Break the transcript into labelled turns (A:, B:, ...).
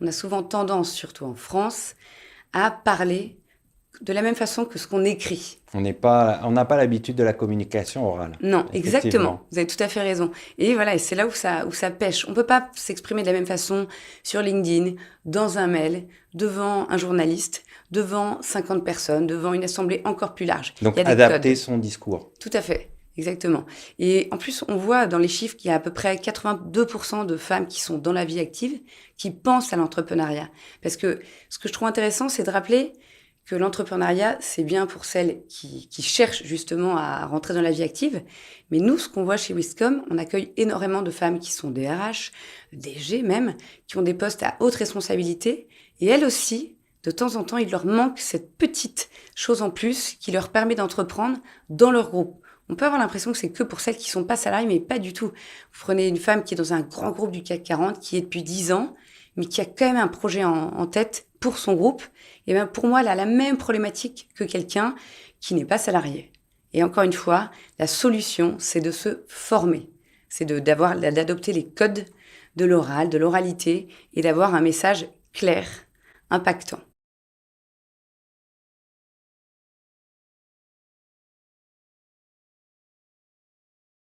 A: On a souvent tendance, surtout en France, à parler de la même façon que ce qu'on écrit.
B: On n'a pas l'habitude de la communication orale.
A: Non, exactement.
B: Effectivement.
A: Vous avez tout à fait raison. Et voilà, et c'est là où ça pêche. On peut pas s'exprimer de la même façon sur LinkedIn, dans un mail, devant un journaliste, devant 50 personnes, devant une assemblée encore plus large. Il
B: Donc
A: y a des
B: adapter
A: codes.
B: son discours.
A: Tout à fait. Exactement. Et en plus, on voit dans les chiffres qu'il y a à peu près 82% de femmes qui sont dans la vie active, qui pensent à l'entrepreneuriat. Parce que ce que je trouve intéressant, c'est de rappeler que l'entrepreneuriat, c'est bien pour celles qui cherchent justement à rentrer dans la vie active. Mais nous, ce qu'on voit chez Wiscom, on accueille énormément de femmes qui sont DRH, DG même, qui ont des postes à haute responsabilité. Et elles aussi, de temps en temps, il leur manque cette petite chose en plus qui leur permet d'entreprendre dans leur groupe. On peut avoir l'impression que c'est que pour celles qui sont pas salariées, mais pas du tout. Vous prenez une femme qui est dans un grand groupe du CAC 40, qui est depuis 10 ans, mais qui a quand même un projet en tête pour son groupe. Et bien pour moi, elle a la même problématique que quelqu'un qui n'est pas salarié. Et encore une fois, la solution, c'est de se former. C'est d'adopter les codes de l'oral, de l'oralité, et d'avoir un message clair, impactant.